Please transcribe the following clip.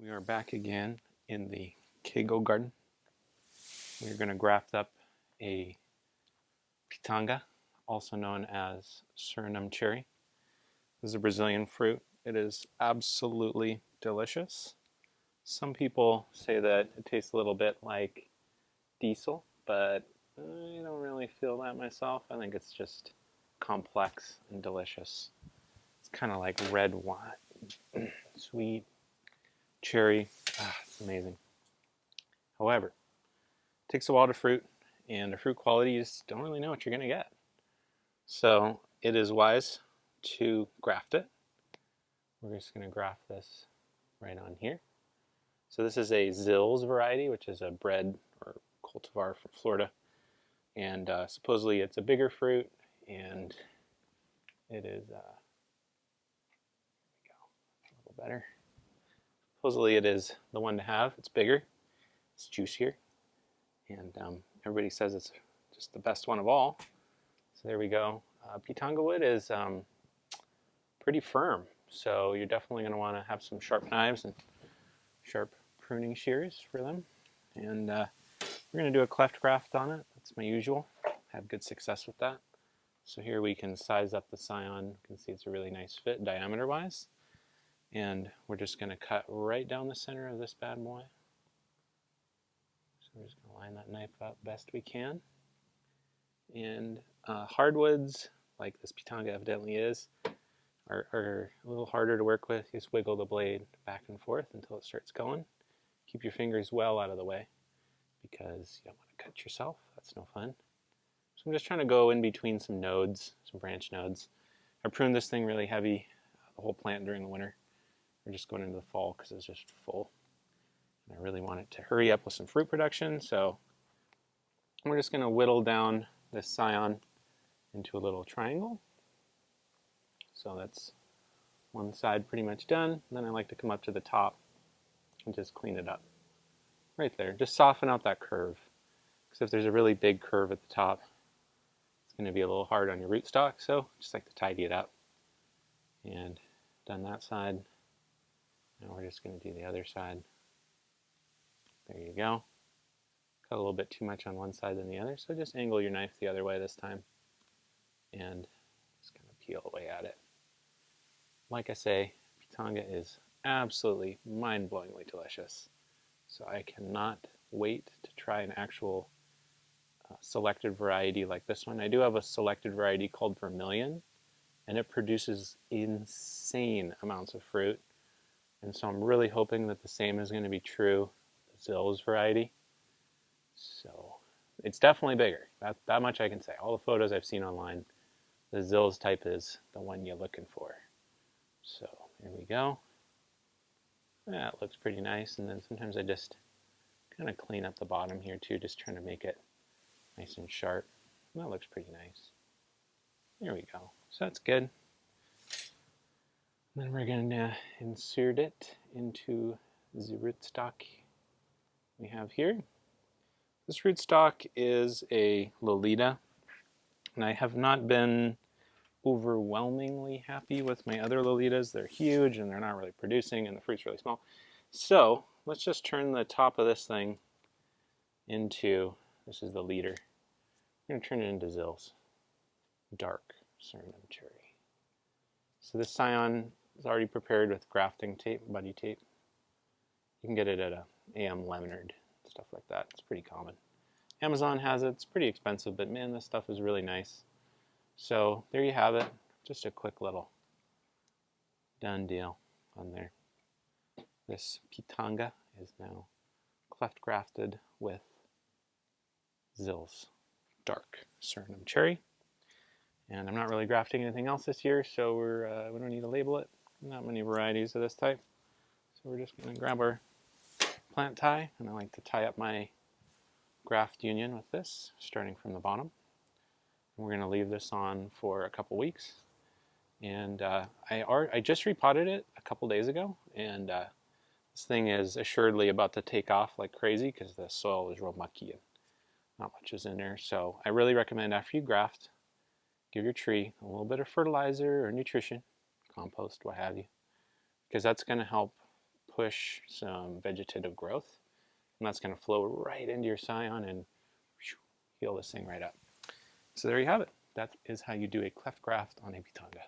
We are back again in the Kegel garden. We're going to graft up a pitanga, also known as surinam cherry. This is a Brazilian fruit. It is absolutely delicious. Some people say that it tastes a little bit like diesel, but I don't really feel that myself. I think it's just complex and delicious. It's kind of like red wine, sweet, cherry. It's amazing. However, it takes a while to fruit, and the fruit quality, you just don't really know what you're going to get. So it is wise to graft it. We're just going to graft this right on here. So this is a Zill's variety, which is a bred or cultivar from Florida. And supposedly it's a bigger fruit, and it is, there we go, a little better. Supposedly it is the one to have. It's bigger, it's juicier, and everybody says it's just the best one of all. So there we go. Pitanga wood is pretty firm, so you're definitely going to want to have some sharp knives and sharp pruning shears for them. And we're going to do a cleft graft on it. That's my usual. Have good success with that. So here we can size up the scion. You can see it's a really nice fit diameter-wise. And we're just going to cut right down the center of this bad boy. So we're just going to line that knife up best we can. And hardwoods, like this pitanga evidently is, are a little harder to work with. You just wiggle the blade back and forth until it starts going. Keep your fingers well out of the way because you don't want to cut yourself. That's no fun. So I'm just trying to go in between some nodes, some branch nodes. I pruned this thing really heavy, the whole plant during the winter. We're just going into the fall because it's just full. And I really want it to hurry up with some fruit production, so we're just going to whittle down this scion into a little triangle. So that's one side pretty much done. Then I like to come up to the top and just clean it up. Right there. Just soften out that curve. Because if there's a really big curve at the top, it's going to be a little hard on your rootstock. So just like to tidy it up. And done that side. Now we're just going to do the other side. There you go. Cut a little bit too much on one side than the other. So just angle your knife the other way this time. And just kind of peel away at it. Like I say, pitanga is absolutely mind-blowingly delicious. So I cannot wait to try an actual selected variety like this one. I do have a selected variety called Vermilion, and it produces insane amounts of fruit. And so I'm really hoping that the same is going to be true with the Zill's variety. So it's definitely bigger. That much I can say. All the photos I've seen online, the Zill's type is the one you're looking for. So there we go. That looks pretty nice, and then sometimes I just kind of clean up the bottom here too, just trying to make it nice and sharp. And that looks pretty nice. There we go. So that's good. And then we're going to insert it into the rootstock we have here. This rootstock is a Lolita, and I have not been overwhelmingly happy with my other Lolitas. They're huge and they're not really producing, and the fruit's really small. So let's just turn the top of this thing into, this is the leader. We're going to turn it into Zill's dark surinam cherry. So this scion is already prepared with grafting tape, buddy tape. You can get it at a AM Leonard, stuff like that. It's pretty common. Amazon has it. It's pretty expensive, but man, this stuff is really nice. So there you have it. Just a quick little done deal on there. This pitanga is now cleft grafted with Zill's dark surinam cherry. And I'm not really grafting anything else this year, so we don't need to label it. Not many varieties of this type. So we're just going to grab our plant tie, and I like to tie up my graft union with this, starting from the bottom. We're going to leave this on for a couple weeks. And I just repotted it a couple days ago, and this thing is assuredly about to take off like crazy because the soil is real mucky and not much is in there. So I really recommend after you graft, give your tree a little bit of fertilizer or nutrition, compost, what have you, because that's going to help push some vegetative growth, and that's going to flow right into your scion and heal this thing right up. So there you have it. That is how you do a cleft graft on a Pitanga.